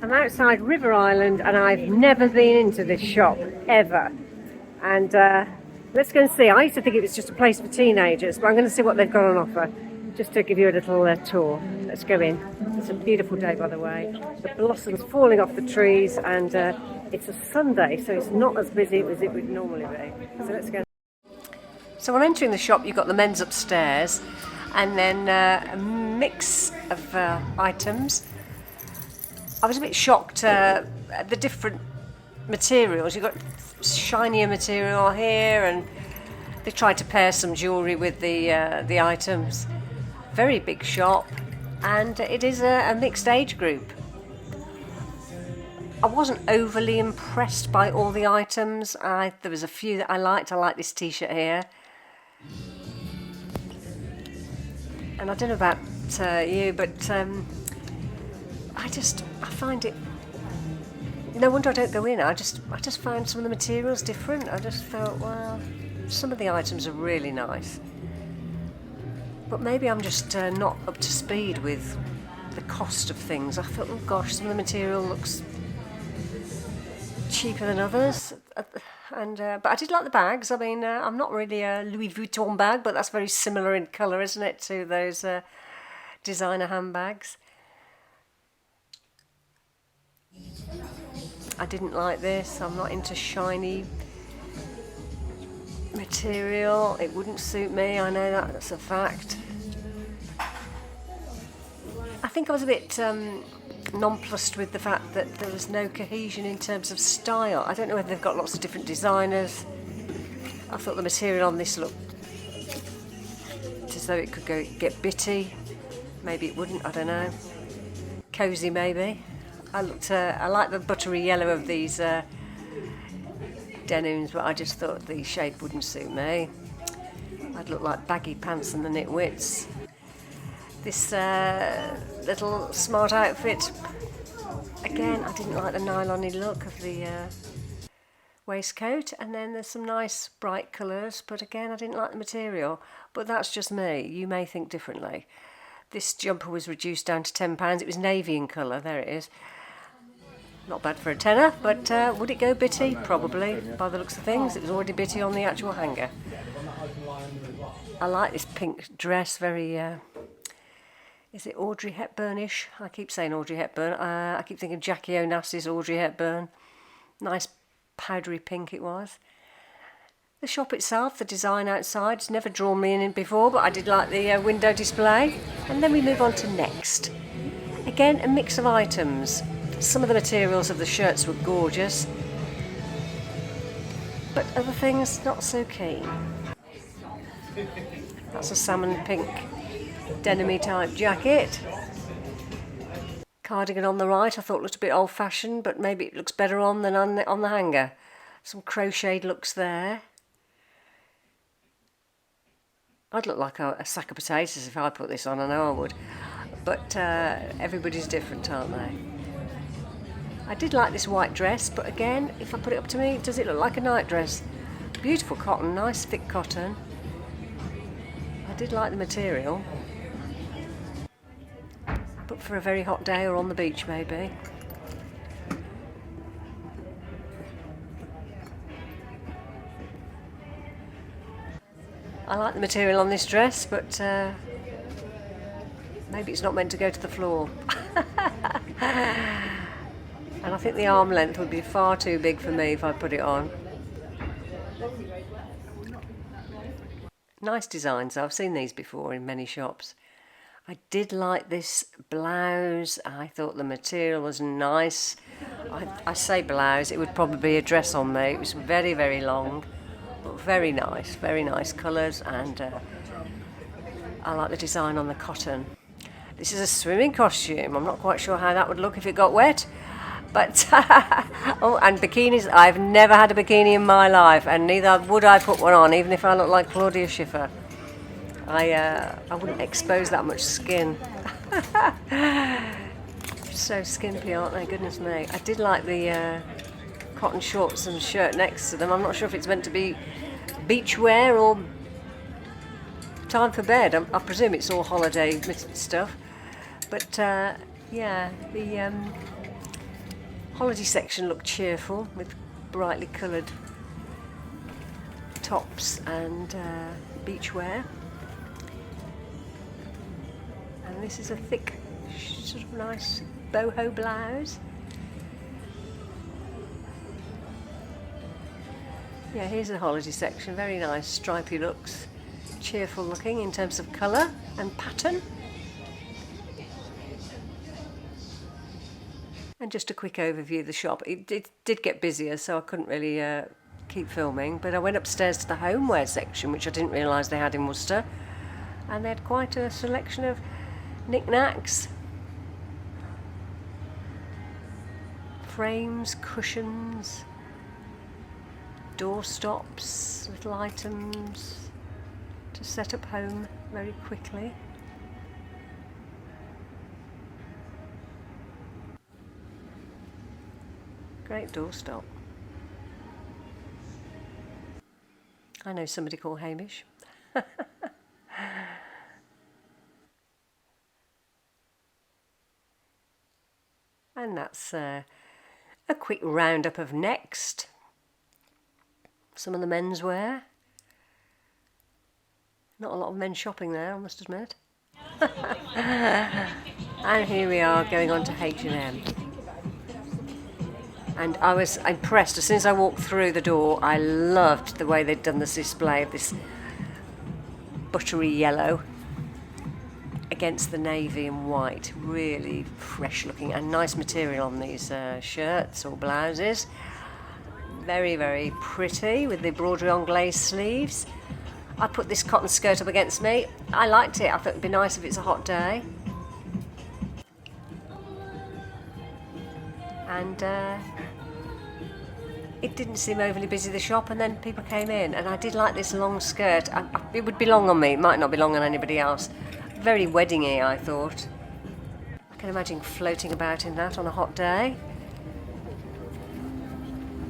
I'm outside River Island and I've never been into this shop, ever. And let's go and see. I used to think it was just a place for teenagers, but I'm going to see what they've got on offer, just to give you a little tour. Let's go in. It's a beautiful day, by the way. The blossoms falling off the trees, and it's a Sunday, so it's not as busy as it would normally be. So let's go. So on entering the shop, you've got the men's upstairs, and then a mix of items. I was a bit shocked at the different materials. You've got shinier material here, and they tried to pair some jewellery with the items. Very big shop, and it is a mixed age group. I wasn't overly impressed by all the items. There was a few that I liked. I like this t-shirt here. And I don't know about you, but I find it. No wonder I don't go in. I just found some of the materials different. I just felt, well, some of the items are really nice, but maybe I'm just not up to speed with the cost of things. I thought, oh gosh, some of the material looks cheaper than others. But I did like the bags. I mean, I'm not really a Louis Vuitton bag, but that's very similar in colour, isn't it, to those designer handbags. I didn't like this. I'm not into shiny material. It wouldn't suit me. I know that's a fact. I think I was a bit nonplussed with the fact that there was no cohesion in terms of style. I don't know whether they've got lots of different designers. I thought the material on this looked as though it could get bitty. Maybe it wouldn't, I don't know. Cosy maybe. I like the buttery yellow of these denims, but I just thought the shape wouldn't suit me. I'd look like baggy pants and the nitwits. This little smart outfit, again, I didn't like the nylon-y look of the waistcoat, and then there's some nice bright colours, but again, I didn't like the material. But that's just me. You may think differently. This jumper was reduced down to £10. It was navy in colour. There it is. Not bad for a tenner, but would it go bitty? Probably, by the looks of things. It was already bitty on the actual hanger. I like this pink dress, very, is it Audrey Hepburnish? I keep saying Audrey Hepburn. I keep thinking Jackie Onassis, Audrey Hepburn. Nice powdery pink it was. The shop itself, the design outside, has never drawn me in before, but I did like the window display. And then we move on to next. Again, a mix of items. Some of the materials of the shirts were gorgeous, but other things not so keen. That's a salmon pink denim-y type jacket. Cardigan on the right I thought looked a bit old-fashioned, but maybe it looks better on than on the hanger. Some crocheted looks there. I'd look like a sack of potatoes if I put this on, I know I would. But everybody's different, aren't they? I did like this white dress, but again, if I put it up to me, does it look like a night dress? Beautiful cotton, nice thick cotton. I did like the material, but for a very hot day or on the beach maybe. I like the material on this dress, but maybe it's not meant to go to the floor. And I think the arm length would be far too big for me if I put it on. Nice designs. I've seen these before in many shops. I did like this blouse. I thought the material was nice. I say blouse, it would probably be a dress on me. It was very, very long, but very nice colours, and I like the design on the cotton. This is a swimming costume. I'm not quite sure how that would look if it got wet. But, oh, and bikinis, I've never had a bikini in my life, and neither would I put one on, even if I look like Claudia Schiffer. I wouldn't expose that much skin. So skimpy, aren't they? Goodness me. I did like the cotton shorts and shirt next to them. I'm not sure if it's meant to be beach wear or time for bed. I presume it's all holiday stuff. But, yeah, Holiday section looked cheerful with brightly coloured tops and beachwear. And this is a thick, sort of nice boho blouse. Yeah, here's the holiday section, very nice, stripy looks, cheerful looking in terms of colour and pattern. And just a quick overview of the shop. It did get busier, so I couldn't really keep filming, but I went upstairs to the homeware section, which I didn't realise they had in Worcester, and they had quite a selection of knickknacks, frames, cushions, door stops, little items to set up home very quickly. Great doorstop. I know somebody called Hamish. And that's a quick roundup of Next. Some of the menswear. Not a lot of men shopping there, I must admit. And here we are going on to H&M. And I was impressed. As soon as I walked through the door, I loved the way they'd done this display of this buttery yellow against the navy and white. Really fresh looking and nice material on these shirts or blouses. Very, very pretty with the embroidery on glazed sleeves. I put this cotton skirt up against me. I liked it. I thought it'd be nice if it's a hot day. And it didn't seem overly busy, the shop, and then people came in, and I did like this long skirt. It would be long on me, it might not be long on anybody else. Very wedding-y, I thought. I can imagine floating about in that on a hot day.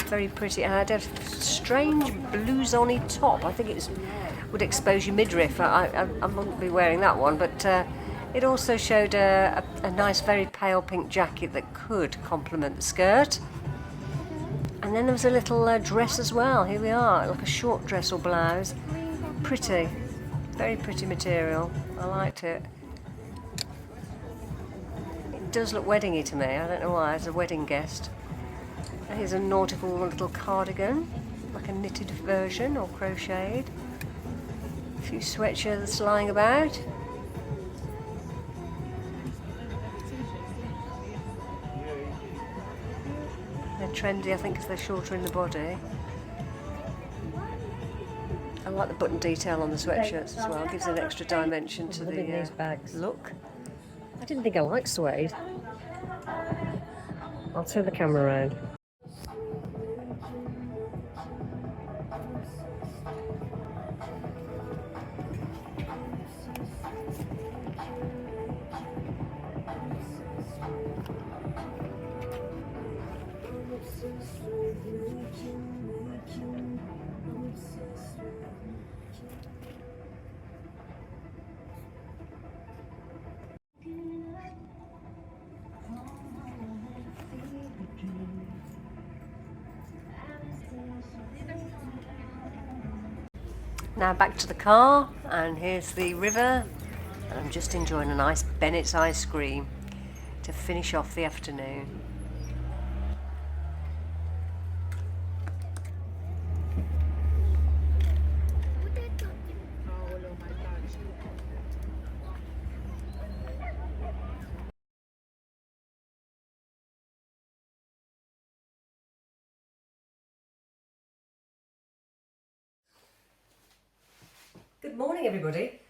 Very pretty, and I had a strange blouson-y top. I think it would expose your midriff. I wouldn't be wearing that one, but it also showed a nice, very pale pink jacket that could complement the skirt. And then there was a little dress as well. Here we are, like a short dress or blouse. Pretty, very pretty material. I liked it. It does look wedding-y to me. I don't know why, as a wedding guest. And here's a nautical little cardigan, like a knitted version or crocheted. A few sweatshirts lying about. They're trendy, I think, because they're shorter in the body. I like the button detail on the sweatshirts as well. It gives an extra dimension to the look. I didn't think I liked suede. I'll turn the camera around. Now back to the car, and here's the river, and I'm just enjoying a nice Bennett's ice cream to finish off the afternoon. Good morning, everybody.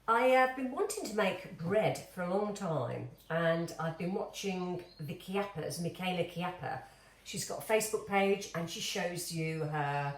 I have been wanting to make bread for a long time, and I've been watching the Chiappas, Michaela Chiappa. She's got a Facebook page and she shows you her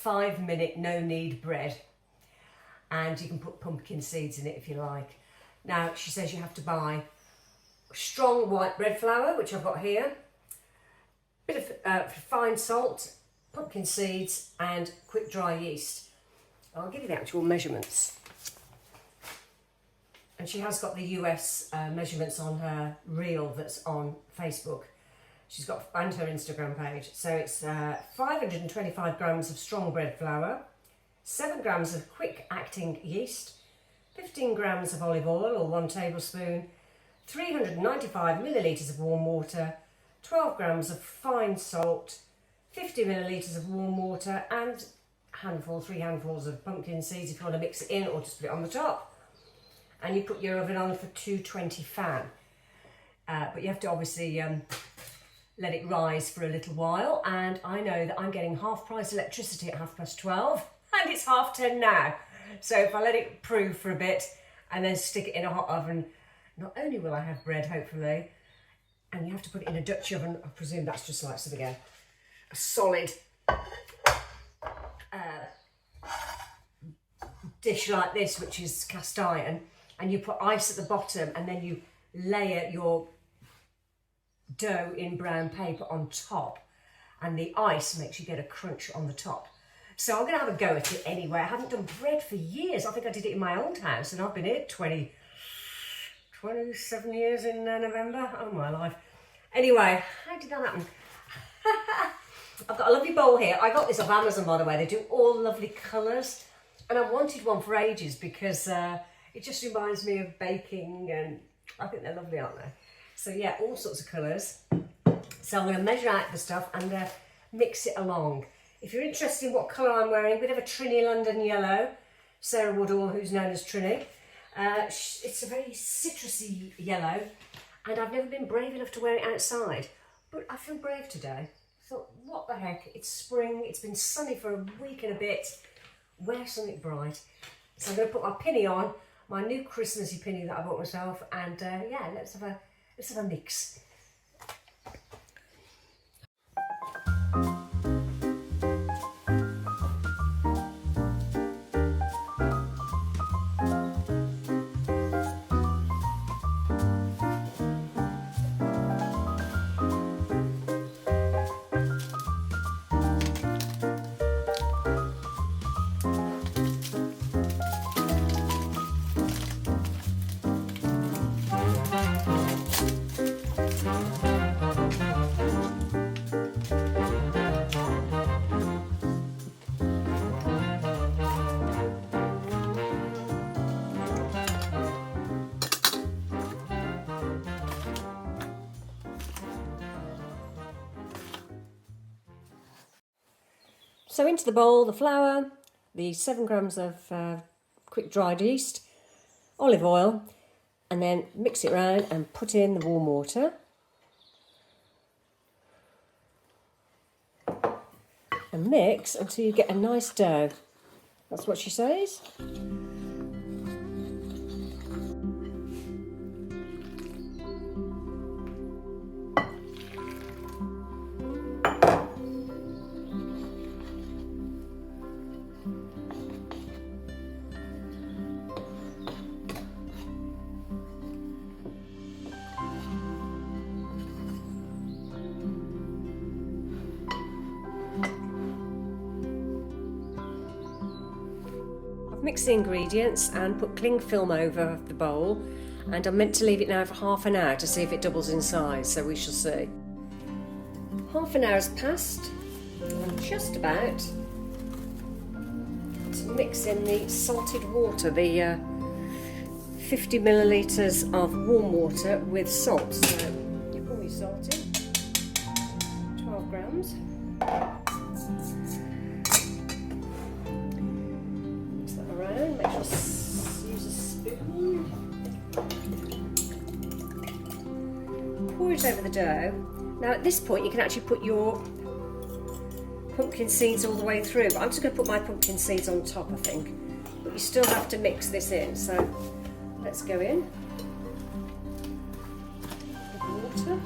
5-minute no-knead bread, and you can put pumpkin seeds in it if you like. Now, she says you have to buy strong white bread flour, which I've got here, a bit of fine salt, pumpkin seeds and quick dry yeast. I'll give you the actual measurements. And she has got the US measurements on her reel that's on Facebook. She's got, and her Instagram page. So it's 525 grams of strong bread flour, 7 grams of quick acting yeast, 15 grams of olive oil or 1 tablespoon, 395 millilitres of warm water, 12 grams of fine salt, 50 millilitres of warm water, and 3 handfuls of pumpkin seeds if you want to mix it in, or just put it on the top. And you put your oven on for 220 fan. But you have to obviously let it rise for a little while. And I know that I'm getting half price electricity at 12:30, and it's 10:30 now. So if I let it prove for a bit and then stick it in a hot oven, not only will I have bread, hopefully, and you have to put it in a Dutch oven. I presume that's just like something, a solid dish like this, which is cast iron, and you put ice at the bottom, and then you layer your dough in brown paper on top, and the ice makes you get a crunch on the top. So I'm going to have a go at it anyway. I haven't done bread for years. I think I did it in my old house, and I've been here 27 years in November. Oh my life. Anyway, how did that happen? I've got a lovely bowl here. I got this off Amazon, by the way. They do all lovely colours, and I wanted one for ages because it just reminds me of baking, and I think they're lovely, aren't they? So yeah, all sorts of colours. So I'm going to measure out the stuff and mix it along. If you're interested in what colour I'm wearing, a bit of a Trinny London yellow, Sarah Woodall, who's known as Trinny. It's a very citrusy yellow, and I've never been brave enough to wear it outside, but I feel brave today. I thought, what the heck, it's spring, it's been sunny for a week and a bit, wear something bright. So I'm going to put my pinny on, my new Christmassy pinny that I bought myself, and yeah, let's have a mix. So into the bowl, the flour, the 7 grams of quick dried yeast, olive oil, and then mix it around and put in the warm water. And mix until you get a nice dough. That's what she says. Mix the ingredients and put cling film over the bowl, and I'm meant to leave it now for half an hour to see if it doubles in size, so we shall see. Half an hour has passed. I'm just about to mix in the salted water, the 50 millilitres of warm water with salt. So you pour your salt in, 12 grams. Make sure use a spoon. Pour it over the dough. Now at this point you can actually put your pumpkin seeds all the way through, but I'm just going to put my pumpkin seeds on top, I think. But you still have to mix this in, so let's go in. With water.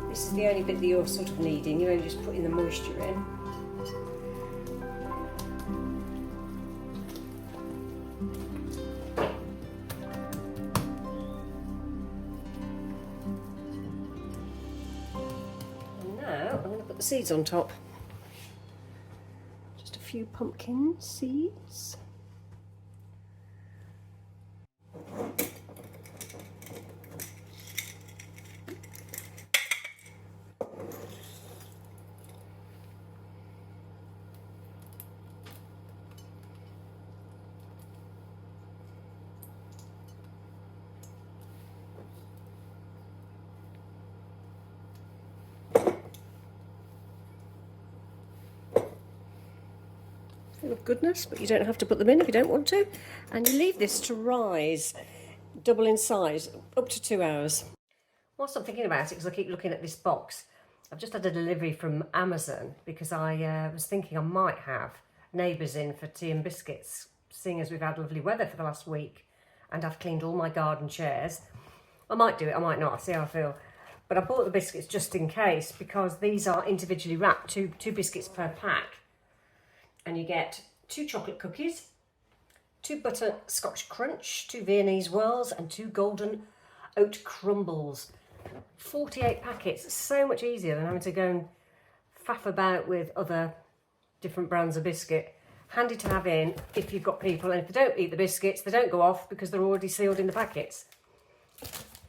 This is the only bit that you're sort of needing, you're only just putting the moisture in. The seeds on top. Just a few pumpkin seeds. of goodness, but you don't have to put them in if you don't want to. And you leave this to rise, double in size, up to 2 hours. Whilst I'm thinking about it, because I keep looking at this box, I've just had a delivery from Amazon because I was thinking I might have neighbours in for tea and biscuits, seeing as we've had lovely weather for the last week and I've cleaned all my garden chairs. I might do it, I might not, I'll see how I feel. But I bought the biscuits just in case because these are individually wrapped, two biscuits per pack. And you get 2 chocolate cookies, 2 butterscotch crunch, 2 Viennese whirls and 2 golden oat crumbles. 48 packets, so much easier than having to go and faff about with other different brands of biscuit. Handy to have in if you've got people, and if they don't eat the biscuits, they don't go off because they're already sealed in the packets.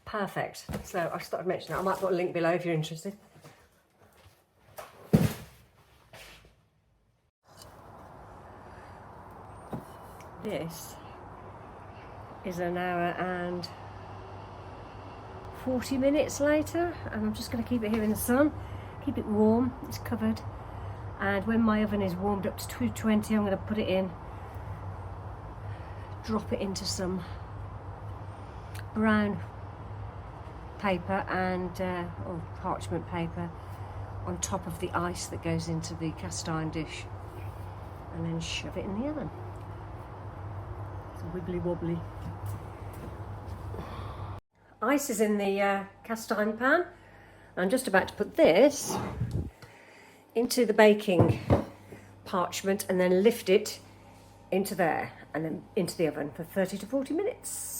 Perfect. So I just thought I'd mention that. I might put a link below if you're interested. This is an hour and 40 minutes later, and I'm just going to keep it here in the sun, keep it warm. It's covered, and when my oven is warmed up to 220, I'm going to put it in, drop it into some brown paper and or parchment paper on top of the ice that goes into the cast iron dish, and then shove it in the oven. It's wibbly wobbly. Ice is in the cast iron pan. I'm just about to put this into the baking parchment and then lift it into there and then into the oven for 30 to 40 minutes.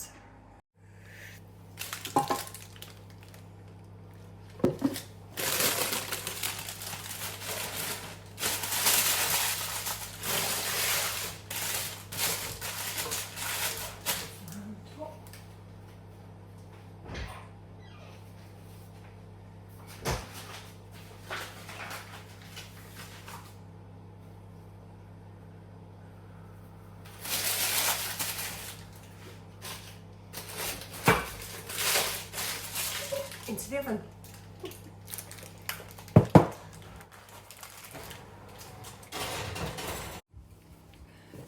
Into the oven.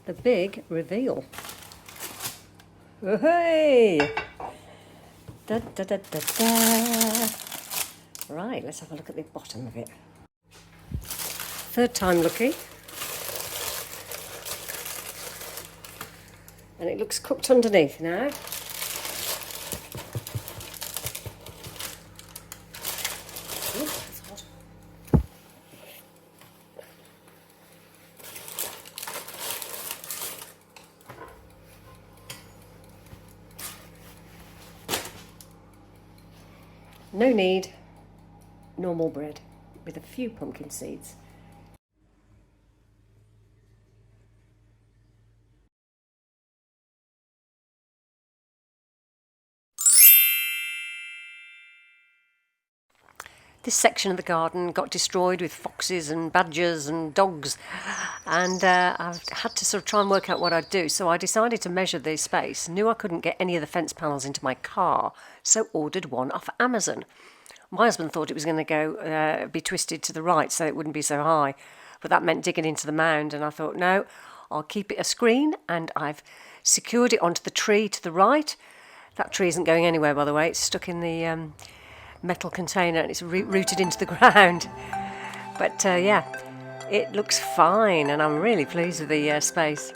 The big reveal. Hey! Da, da, da, da, da. Right, let's have a look at the bottom of it. Third time looking. And it looks cooked underneath now. No need, normal bread with a few pumpkin seeds. This section of the garden got destroyed with foxes and badgers and dogs, and I've had to sort of try and work out what I'd do. So I decided to measure the space, knew I couldn't get any of the fence panels into my car, so ordered one off Amazon. My husband thought it was going to go be twisted to the right so it wouldn't be so high, but that meant digging into the mound, and I thought, no, I'll keep it a screen, and I've secured it onto the tree to the right. That tree isn't going anywhere, by the way. It's stuck in the metal container and it's rooted into the ground. But yeah, it looks fine, and I'm really pleased with the space.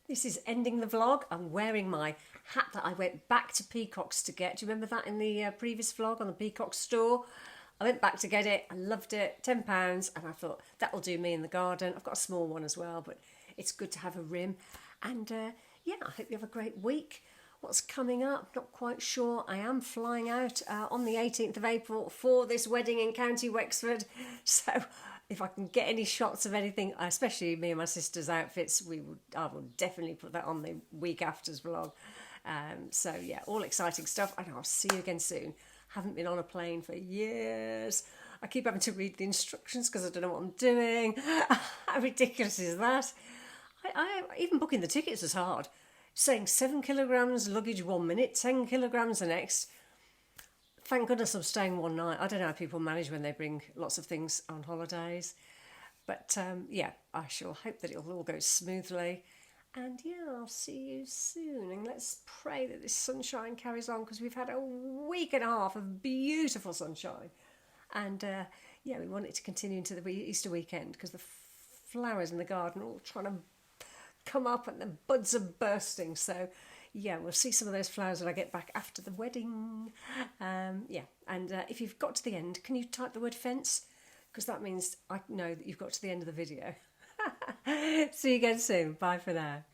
This is ending the vlog. I'm wearing my hat that I went back to Peacock's to get. Do you remember that in the previous vlog on the Peacock store? I went back to get it. I loved it. £10, and I thought that will do me in the garden. I've got a small one as well, but it's good to have a rim. And yeah, I hope you have a great week. What's coming up? Not quite sure. I am flying out on the 18th of April for this wedding in County Wexford. So if I can get any shots of anything, especially me and my sister's outfits, I will definitely put that on the week after's vlog. So yeah, all exciting stuff, and I'll see you again soon. Haven't been on a plane for years. I keep having to read the instructions because I don't know what I'm doing. How ridiculous is that? Even booking the tickets is hard. Saying 7 kilograms luggage 1 minute, 10 kilograms the next. Thank goodness I'm staying one night. I don't know how people manage when they bring lots of things on holidays. But yeah, I shall hope that it'll all go smoothly. And yeah, I'll see you soon. And let's pray that this sunshine carries on, because we've had a week and a half of beautiful sunshine. And yeah, we want it to continue into the Easter weekend, because the flowers in the garden are all trying to come up and the buds are bursting. So yeah, we'll see some of those flowers when I get back after the wedding. Yeah, and if you've got to the end, can you type the word fence? Because that means I know that you've got to the end of the video. See you again soon. Bye for now.